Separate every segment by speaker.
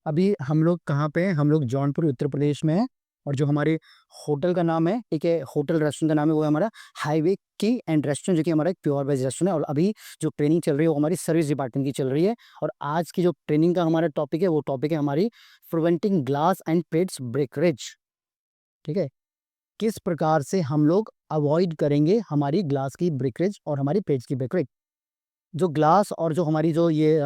Speaker 1: अभी हम लोग कहाँ पे हैं? हम लोग जौनपुर उत्तर प्रदेश में हैं। और जो हमारे होटल का नाम है, ठीक है, होटल रेस्टोरेंट का नाम है, वो है हमारा हाईवे की एंड रेस्टोरेंट, जो कि हमारा एक प्योर वेज रेस्टोरेंट है। और अभी जो ट्रेनिंग चल रही है वो हमारी सर्विस डिपार्टमेंट की चल रही है। और आज की जो ट्रेनिंग का हमारा टॉपिक है, वो टॉपिक है हमारी preventing glass and pets brokerage. ठीक है, किस प्रकार से हम लोग अवॉइड करेंगे हमारी ग्लास की ब्रेकरेज और हमारी पेट्स की ब्रेकरेज। जो ग्लास और जो हमारी जो ये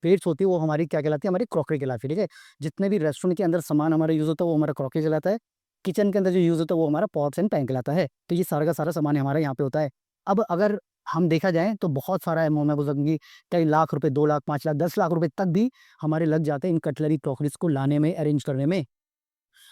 Speaker 1: प्लेट्स होती है, वो हमारी क्या कहलाती है? हमारी क्रॉकरी कहलाती है। ठीक है, जितने भी रेस्टोरेंट के अंदर सामान हमारा यूज़ होता है वो हमारा क्रॉकरी कहलाता है। किचन के अंदर जो यूज़ होता है वो हमारा पॉट्स एंड पैन कहलाता है। तो ये सारा का सारा सामान हमारा यहाँ पे होता है। अब अगर हम देखा जाए तो बहुत सारा है, मैं बोल सकूँगी कई लाख रुपए, 2 लाख, 5 लाख, 10 लाख रुपए तक भी हमारे लग जाते हैं इन कटलरी क्रॉकरीज को लाने में, अरेंज करने में।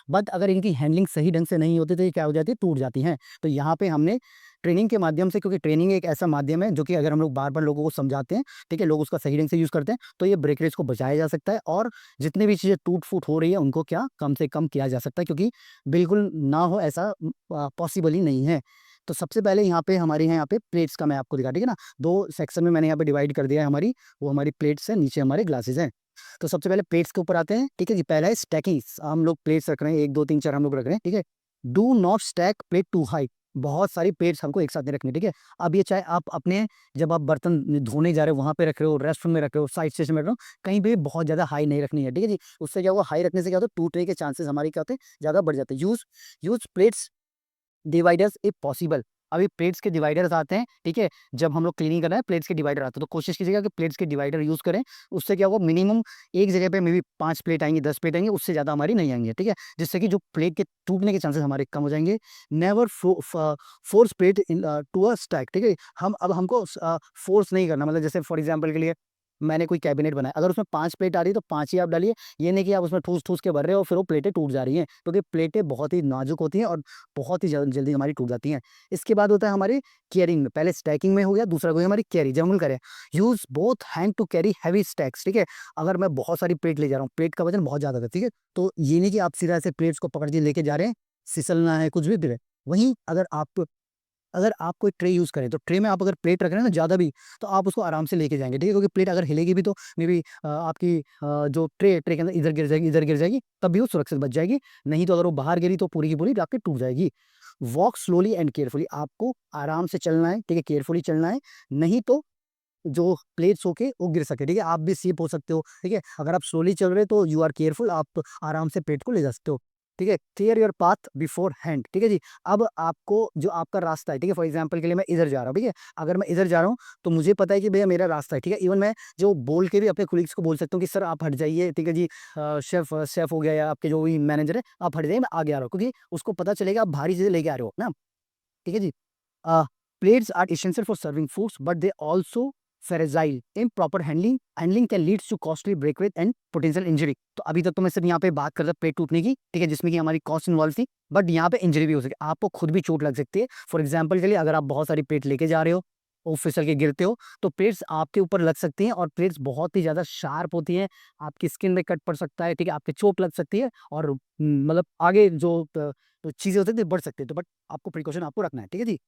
Speaker 1: बट अगर इनकी हैंडलिंग सही ढंग से नहीं होती तो ये क्या हो जाती है? टूट जाती हैं। तो यहाँ पे हमने ट्रेनिंग के माध्यम से, क्योंकि ट्रेनिंग एक ऐसा माध्यम है जो कि अगर हम लोग बार बार लोगों को समझाते हैं, ठीक है, लोग उसका सही ढंग से यूज़ करते हैं, तो ये ब्रेकरेज को बचाया जा सकता है। और जितनी भी चीज़ें टूट फूट हो रही है उनको क्या कम से कम किया जा सकता है, क्योंकि बिल्कुल ना हो ऐसा पॉसिबल ही नहीं है। तो सबसे पहले यहाँ पे हमारे यहाँ पे प्लेट्स का मैं आपको दिखा, ठीक है ना, दो सेक्शन में मैंने यहाँ पे डिवाइड कर दिया है। हमारी वो हमारी प्लेट्स है, नीचे हमारे ग्लासेस हैं। तो सबसे पहले प्लेट्स के ऊपर आते हैं। ठीक है जी, पहला है स्टैकिंग। हम लोग प्लेट्स रख रहे हैं, 1 2 3 4 हम लोग रख रहे हैं। ठीक है, do not stack plate too high. बहुत सारी प्लेट्स हमको एक साथ नहीं रखनी। ठीक है, अब ये चाहे आप अपने, जब आप बर्तन धोने जा रहे हो वहां पे रख रहे हो, रेस्टोरेंट में रख रहे हो, साइड स्टेशन में रख रहे हो, कहीं भी बहुत ज्यादा हाई नहीं रखनी है। ठीक है जी, उससे क्या होगा? हाई रखने से क्या होता है? टूटने के चांसेस हमारे क्या होते हैं? ज्यादा बढ़ जाते हैं। Use use plates dividers if possible. अभी प्लेट्स के डिवाइडर्स आते हैं, ठीक है, जब हम लोग क्लीनिंग कर रहे हैं प्लेट्स के डिवाइडर आते हैं, तो कोशिश कीजिएगा कि प्लेट्स के डिवाइडर यूज करें। उससे क्या होगा? मिनिमम एक जगह पे मे बी 5 प्लेट आएंगी, 10 प्लेट आएंगी, उससे ज्यादा हमारी नहीं आएंगी। ठीक है, जिससे कि जो प्लेट के टूटने के चांसेस हमारे कम हो जाएंगे। Never force plate into a stack. ठीक है, हम अब हमको फोर्स नहीं करना। मतलब जैसे फॉर एग्जाम्पल के लिए मैंने कोई कैबिनेट बनाया, अगर उसमें 5 प्लेट आ रही है तो 5 ही आप डालिए। ये नहीं कि आप उसमें ठूस ठूस के भर रहे हो फिर वो प्लेटें टूट जा रही हैं, क्योंकि प्लेटें बहुत ही नाजुक होती हैं और बहुत ही जल्दी हमारी टूट जाती हैं। इसके बाद होता है हमारी केयरिंग में। पहले स्टैकिंग में हो गया, दूसरा हो गया हमारी कैरी। जब हम करें, use both hand to carry heavy stacks. ठीक है, अगर मैं बहुत सारी प्लेट ले जा रहा हूँ, प्लेट का वजन बहुत ज्यादा है, ठीक है, तो ये नहीं कि आप सीधा ऐसे प्लेट्स को पकड़ के लेके जा रहे हैं, फिसलना है कुछ भी फिर। वहीं अगर आप कोई ट्रे यूज करें, तो ट्रे में आप अगर प्लेट रख रहे हैं ना ज्यादा भी, तो आप उसको आराम से लेके जाएंगे। ठीक है, क्योंकि प्लेट अगर हिलेगी भी तो मे बी आपकी जो ट्रे के अंदर इधर गिर जाएगी, इधर गिर जाएगी, तब भी वो सुरक्षित बच जाएगी। नहीं तो अगर वो बाहर गिरी तो पूरी की पूरी आपकी टूट जाएगी। Walk slowly and carefully. आपको आराम से चलना है, ठीक है, केयरफुली चलना है। नहीं तो जो प्लेट्स होके वो गिर सकते हैं। ठीक है, आप भी स्लिप हो सकते हो। ठीक है, अगर आप स्लोली चल रहे हो तो यू आर केयरफुल, आप तो आराम से प्लेट को ले जा सकते हो। ठीक है, clear your path before hand. ठीक है जी, अब आपको जो आपका रास्ता है, ठीक है, फॉर एग्जाम्पल के लिए मैं इधर जा रहा हूँ, ठीक है, अगर मैं इधर जा रहा हूँ तो मुझे पता है कि भैया मेरा रास्ता है। ठीक है, इवन मैं जो बोल के भी अपने कुलीग्स को बोल सकता हूँ कि सर आप हट जाइए, ठीक है जी, शेफ शेफ हो गया या आपके जो भी मैनेजर है, आप हट जाइए, मैं आगे आ रहा हूँ, क्योंकि उसको पता चलेगा आप भारी चीजें लेके आ रहे हो ना। ठीक है जी, plates are essential for serving foods, but they also fragile. Improper handling can lead to costly breakage and potential injury. तो अभी तक तो मैं सिर्फ यहाँ पे बात कर रहा प्लेट टूटने की, ठीक है, जिसमें कि हमारी कॉस्ट इन्वॉल्व थी, बट यहाँ पे इंजरी भी हो सकती है, आपको खुद भी चोट लग सकती है। फॉर एग्जाम्पल के लिए अगर आप बहुत सारी प्लेट लेके जा रहे हो और फिसल के गिरते हो, तो प्लेट्स आपके ऊपर लग सकती हैं, और प्लेट्स बहुत ही ज्यादा शार्प होती हैं, आपकी स्किन में कट पड़ सकता है, ठीक है, आपके चोट लग सकती है, और मतलब आगे जो चीजें होती है बढ़ सकती है। तो बट आपको प्रिकॉशन आपको रखना है। ठीक है जी,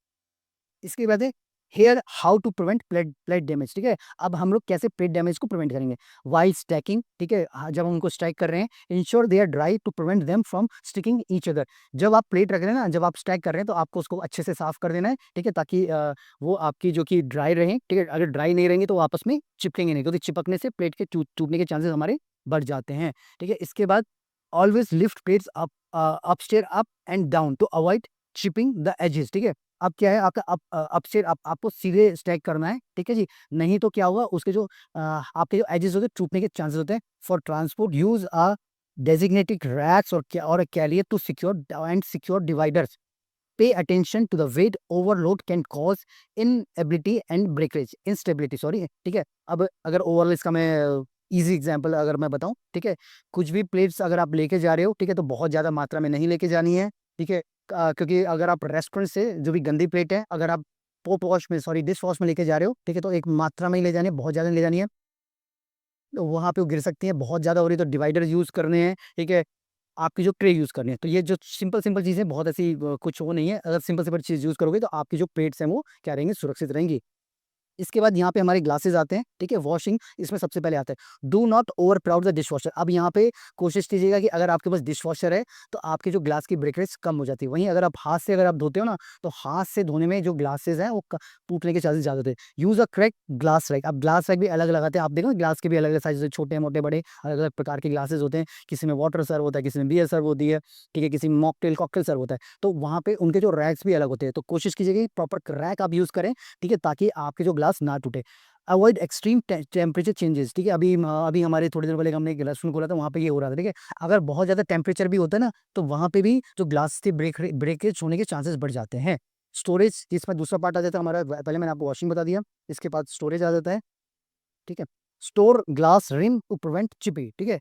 Speaker 1: इसके बाद है here how to prevent plate plate damage. ठीक है, अब हम लोग कैसे प्लेट डैमेज को प्रिवेंट करेंगे? While stacking. ठीक है, जब हम उनको स्टैक कर रहे हैं, ensure they are dry to prevent them from sticking each other. जब आप प्लेट रख रहे हैं ना, जब आप स्टैक कर रहे हैं, तो आपको उसको अच्छे से साफ कर देना है। ठीक है, ताकि वो आपकी जो कि ड्राई रहे। ठीक है, अगर ड्राई नहीं रहेंगे तो वो आपस में चिपकेंगे नहीं, क्योंकि चिपकने से प्लेट के टूटने के चांसेस हमारे बढ़ जाते हैं। ठीक है, इसके बाद always lift plates up upstair up and down to avoid chipping the edges. ठीक है, अब क्या है आपका अपस्टेयर आपको सीधे स्टैक करना है। ठीक है जी, नहीं तो क्या होगा? उसके जो आपके जो एजेस होते हैं टूटने के चांसेस होते हैं। For transport use a designated racks और carrier to secure dividers. Pay attention to the weight overload can cause inability and breakage instability, sorry. ठीक है, अब अगर ओवरऑल इसका मैं इजी एग्जांपल अगर मैं बताऊं, ठीक है, कुछ भी प्लेट्स अगर आप लेके जा रहे हो, ठीक है, तो बहुत ज्यादा मात्रा में नहीं लेके जानी है। ठीक है, क्योंकि अगर आप रेस्टोरेंट से जो भी गंदी प्लेट है, अगर आप पॉप वॉश में, सॉरी, डिश वॉश में लेके जा रहे हो, ठीक है, तो एक मात्रा में ही ले जानी है, बहुत ज्यादा नहीं ले जानी है। तो वहां पे वो गिर सकती है, बहुत ज्यादा हो रही है तो डिवाइडर यूज करने हैं। ठीक है, आपकी जो ट्रे यूज करनी है, तो ये जो सिंपल सिंपल चीजें, बहुत ऐसी कुछ वो नहीं है। अगर सिंपल सिंपल चीज यूज करोगे तो आपकी जो प्लेट्स हैं वो क्या रहेंगी? सुरक्षित रहेंगी। इसके बाद यहाँ पे हमारे ग्लासेस आते हैं, ठीक है। वॉशिंग इसमें सबसे पहले आता है, do not over crowd the dish washer. अब यहाँ पे कोशिश कीजिएगा कि अगर आपके पास डिश वॉशर है तो आपके जो ग्लास की ब्रेकेज कम हो जाती है। वहीं अगर आप हाथ से अगर आप धोते हो ना, तो हाथ से धोने में जो ग्लासेस हैं वो टूटने के चांसेस ज्यादा होते हैं। Use a correct glass rack. अब ग्लास रैक भी अलग अलग आते हैं, आप देखो ग्लास के भी अलग अलग साइज, छोटे मोटे बड़े अलग अलग प्रकार के ग्लासेस होते हैं। किसी में वाटर सर्व होता है, किसी में बियर सर्व होती है, ठीक है, किसी में मॉकटेल कॉकटेल सर्व होता है। तो वहाँ पे उनके जो रैक्स भी अलग होते हैं, तो कोशिश कीजिएगा कि प्रॉपर रैक आप यूज करें, ठीक है, ताकि आपके जो ग्लास ना टूटे। अवॉइड एक्सट्रीम टेम्परेचर चेंजेस, ठीक है। अभी हमारे थोड़ी देर पहले हमने एक रेस्टोरेंट खोला था, वहाँ पे ये हो रहा था, ठीक है। अगर बहुत ज़्यादा टेम्परेचर भी होता है ना, तो वहाँ पे भी जो ग्लास के ब्रेकेज होने के चांसेस बढ़ जाते हैं। स्टोरेज, जिसमें दूसरा पार्ट आ जाता है हमारा, पहले मैंने आपको वॉशिंग बता दिया, इसके बाद स्टोरेज आ जाता है, ठीक है। Store glass rim to prevent chipping, ठीक है।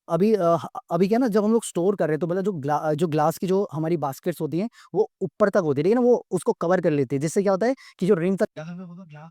Speaker 1: अभी क्या ना, जब हम लोग स्टोर कर रहे हैं तो मतलब जो ग्लास की जो हमारी बास्केट्स होती हैं वो ऊपर तक होती है, ठीक है ना, वो उसको कवर कर लेती है, जिससे क्या होता है कि जो रिम तक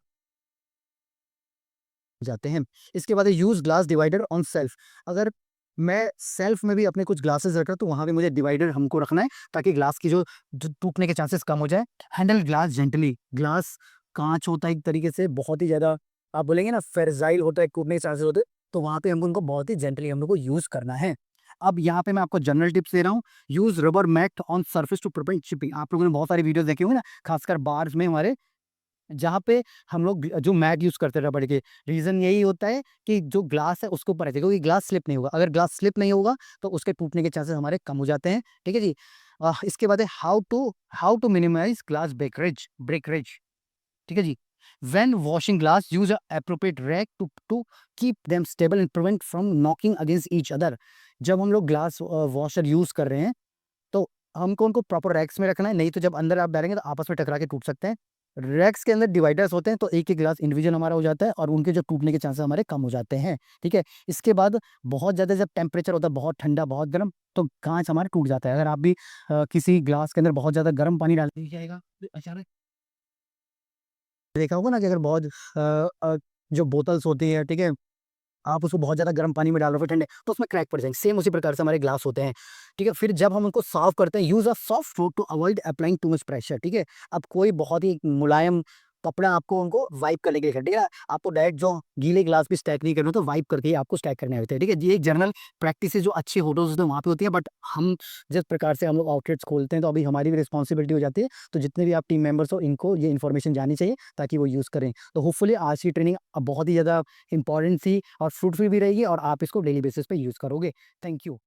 Speaker 1: जाते हैं। इसके बाद use glass divider on self. अगर मैं सेल्फ में भी अपने कुछ ग्लासेस रख रहा हूं, तो वहां पे मुझे डिवाइडर हमको रखना है, ताकि ग्लास की जो टूटने के चांसेस कम हो जाए। Handle glass gently. ग्लास कांच होता है एक तरीके से, बहुत ही ज्यादा आप बोलेंगे ना फ्रेजाइल होता है, टूटने के चांसेस होते हैं, तो वहां पे हमको उनको बहुत ही जेंटली हम लोग को यूज करना है। अब यहाँ पे मैं आपको जनरल टिप्स दे रहा हूँ। Use rubber mat on surface to prevent chipping. आप लोगों ने बहुत सारी वीडियो देखे होंगे ना, खासकर बार्स में हमारे, जहाँ पे हम लोग जो मैट यूज करते हैं रबड़ के, रीजन यही होता है कि जो ग्लास है उसके ऊपर रहता है, क्योंकि ग्लास स्लिप नहीं होगा। अगर ग्लास स्लिप नहीं होगा तो उसके टूटने के चांसेस हमारे कम हो जाते हैं, ठीक है जी। इसके बाद है how to minimize glass breakage, ठीक है जी। When washing glass use a appropriate rack to keep them stable and prevent from knocking against each other. जब हम लोग ग्लास वॉशर यूज कर रहे हैं, तो हमको उनको प्रॉपर रैक्स में रखना है, नहीं तो जब अंदर आप डालेंगे तो आपस में टकरा के टूट सकते हैं। रैक्स के अंदर डिवाइडर्स होते हैं, तो एक एक ग्लास इंडिविजुअल हमारा हो जाता है और उनके जो टूटने के चांसेस हमारे कम हो जाते हैं, ठीक है। इसके बाद बहुत ज़्यादा जब टेम्परेचर होता है, बहुत ठंडा बहुत गर्म, तो कांच हमारा टूट जाता है। अगर आप भी किसी ग्लास के अंदर बहुत ज़्यादा गर्म पानी डाल दिया जाएगा तो अचानक देखा होगा ना कि अगर बहुत जो बोतल्स होती है, ठीक है, आप उसको बहुत ज़्यादा गर्म पानी में डाल रहे हो फिर ठंडे, तो उसमें क्रैक पड़ जाएंगे। सेम उसी प्रकार से हमारे ग्लास होते हैं, ठीक है। फिर जब हम उनको साफ करते हैं, use a soft floor to avoid applying too much pressure, ठीक है। अब कोई बहुत ही मुलायम कपड़ा आपको उनको वाइप करने के लिए, ठीक है। आपको डायरेक्ट जो गीले ग्लास भी स्टैक नहीं करना, तो वाइप करके ही आपको स्टैक करने होते हैं, ठीक है। ये एक जनरल प्रैक्टिस है जो अच्छे होटल्स होते हैं वहाँ पे होती है, बट हम जिस प्रकार से हम लोग आउटलेट्स खोलते हैं, तो अभी हमारी भी रिस्पॉन्सिबिलिटी हो जाती है। तो जितने भी आप टीम मेंबर्स हो, इनको ये इन्फॉर्मेशन जानी चाहिए ताकि वो यूज़ करें। तो होपफुली आज की ट्रेनिंग अब बहुत ही ज़्यादा इंपॉर्टेंट थी और फ्रूटफुल भी रहेगी, और आप इसको डेली बेसिस पे यूज़ करोगे। Thank you.